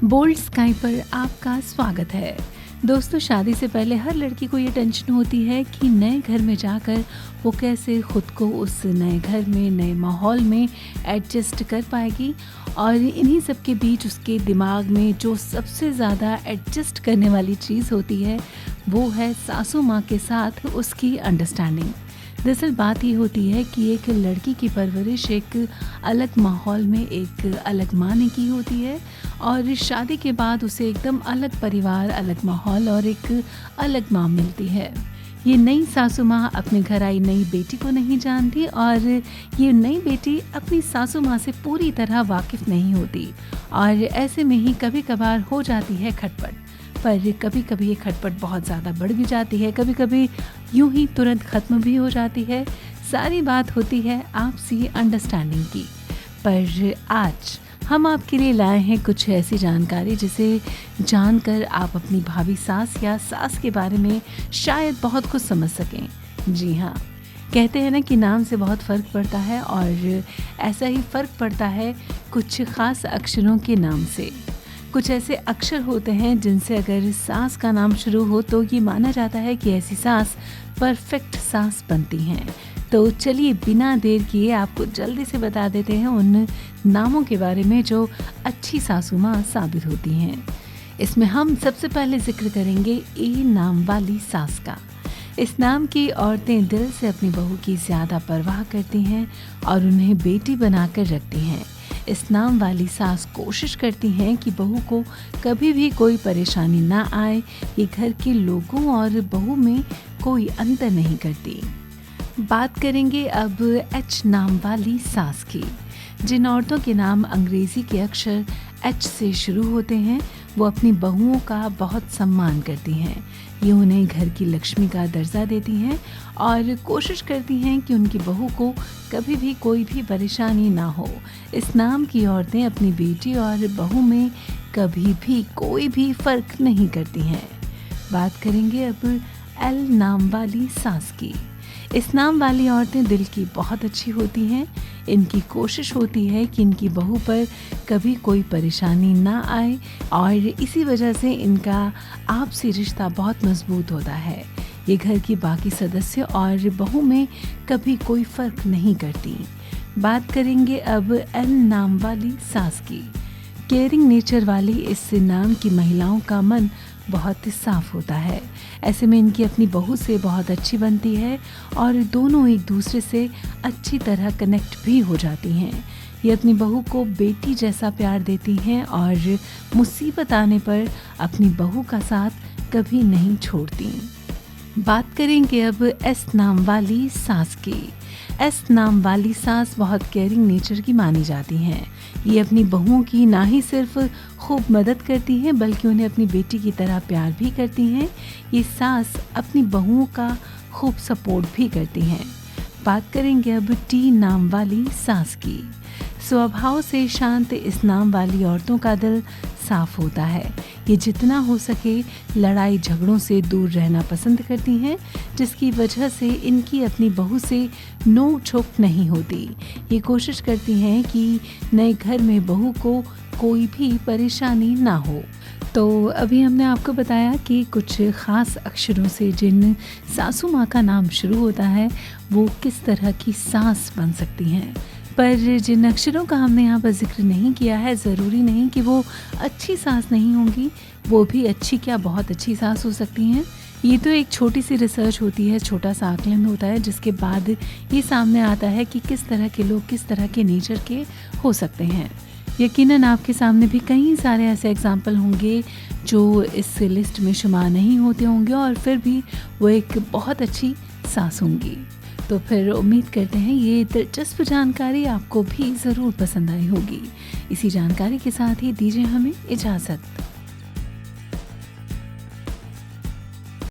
Bold sky पर आपका स्वागत है। दोस्तों, शादी से पहले हर लड़की को ये टेंशन होती है कि नए घर में जाकर वो कैसे खुद को उस नए घर में, नए माहौल में एडजस्ट कर पाएगी। और इन्हीं सब के बीच उसके दिमाग में जो सबसे ज़्यादा एडजस्ट करने वाली चीज़ होती है वो है सासू माँ के साथ उसकी अंडरस्टैंडिंग। दरअसल बात ये होती है कि एक लड़की की परवरिश एक अलग माहौल में एक अलग माँ ने की होती है और शादी के बाद उसे एकदम अलग परिवार, अलग माहौल और एक अलग माँ मिलती है। ये नई सासू माँ अपने घर आई नई बेटी को नहीं जानती और ये नई बेटी अपनी सासू माँ से पूरी तरह वाकिफ़ नहीं होती और ऐसे में ही कभी कभार हो जाती है खटपट। पर कभी कभी ये खटपट बहुत ज़्यादा बढ़ भी जाती है, कभी कभी यूं ही तुरंत ख़त्म भी हो जाती है। सारी बात होती है आपसी अंडरस्टैंडिंग की। पर आज हम आपके लिए लाए हैं कुछ ऐसी जानकारी जिसे जानकर आप अपनी भावी सास या सास के बारे में शायद बहुत कुछ समझ सकें। जी हाँ, कहते हैं ना कि नाम से बहुत फ़र्क पड़ता है और ऐसा ही फ़र्क पड़ता है कुछ ख़ास अक्षरों के नाम से। कुछ ऐसे अक्षर होते हैं जिनसे अगर सास का नाम शुरू हो तो ये माना जाता है कि ऐसी सास परफेक्ट सास बनती हैं। तो चलिए बिना देर किए आपको जल्दी से बता देते हैं उन नामों के बारे में जो अच्छी सासू माँ साबित होती हैं। इसमें हम सबसे पहले जिक्र करेंगे ए नाम वाली सास का। इस नाम की औरतें दिल से अपनी बहू की ज़्यादा परवाह करती हैं और उन्हें बेटी बनाकर रखती हैं। इस नाम वाली सास कोशिश करती हैं कि बहू को कभी भी कोई परेशानी ना आए। ये घर के लोगों और बहू में कोई अंतर नहीं करती। बात करेंगे अब एच नाम वाली सास की। जिन औरतों के नाम अंग्रेज़ी के अक्षर एच से शुरू होते हैं वो अपनी बहुओं का बहुत सम्मान करती हैं। ये उन्हें घर की लक्ष्मी का दर्जा देती हैं और कोशिश करती हैं कि उनकी बहू को कभी भी कोई भी परेशानी ना हो। इस नाम की औरतें अपनी बेटी और बहू में कभी भी कोई भी फ़र्क नहीं करती हैं। बात करेंगे अब एल नाम वाली सास की। इस नाम वाली औरतें दिल की बहुत अच्छी होती हैं। इनकी कोशिश होती है कि इनकी बहू पर कभी कोई परेशानी ना आए और इसी वजह से इनका आपसी रिश्ता बहुत मजबूत होता है। ये घर की बाकी सदस्य और बहू में कभी कोई फ़र्क नहीं करती। बात करेंगे अब एल नाम वाली सास की। केयरिंग नेचर वाली इस नाम की महिलाओं का मन बहुत ही साफ होता है। ऐसे में इनकी अपनी बहू से बहुत अच्छी बनती है और दोनों एक दूसरे से अच्छी तरह कनेक्ट भी हो जाती हैं। ये अपनी बहू को बेटी जैसा प्यार देती हैं और मुसीबत आने पर अपनी बहू का साथ कभी नहीं छोड़ती। बात करेंगे अब एस नाम वाली सास की। एस नाम वाली सास बहुत केयरिंग नेचर की मानी जाती हैं। ये अपनी बहुओं की ना ही सिर्फ खूब मदद करती हैं बल्कि उन्हें अपनी बेटी की तरह प्यार भी करती हैं। ये सास अपनी बहुओं का खूब सपोर्ट भी करती हैं। बात करेंगे अब टी नाम वाली सास की। स्वभाव से शांत इस नाम वाली औरतों का दिल साफ होता है। ये जितना हो सके लड़ाई झगड़ों से दूर रहना पसंद करती हैं, जिसकी वजह से इनकी अपनी बहू से नोक झोंक नहीं होती। ये कोशिश करती हैं कि नए घर में बहू को कोई भी परेशानी ना हो। तो अभी हमने आपको बताया कि कुछ ख़ास अक्षरों से जिन सासू माँ का नाम शुरू होता है वो किस तरह की सास बन सकती हैं। पर जिन अक्षरों का हमने यहाँ पर जिक्र नहीं किया है, ज़रूरी नहीं कि वो अच्छी सास नहीं होंगी, वो भी अच्छी क्या बहुत अच्छी सास हो सकती हैं। ये तो एक छोटी सी रिसर्च होती है, छोटा सा आकलन होता है जिसके बाद ये सामने आता है कि किस तरह के लोग किस तरह के नेचर के हो सकते हैं। यकीनन आपके सामने भी कई सारे ऐसे एग्जाम्पल होंगे जो इस लिस्ट में शुमार नहीं होते होंगे और फिर भी वो एक बहुत अच्छी सास होंगी। तो फिर उम्मीद करते हैं ये दिलचस्प जानकारी आपको भी ज़रूर पसंद आई होगी। इसी जानकारी के साथ ही दीजिए हमें इजाज़त।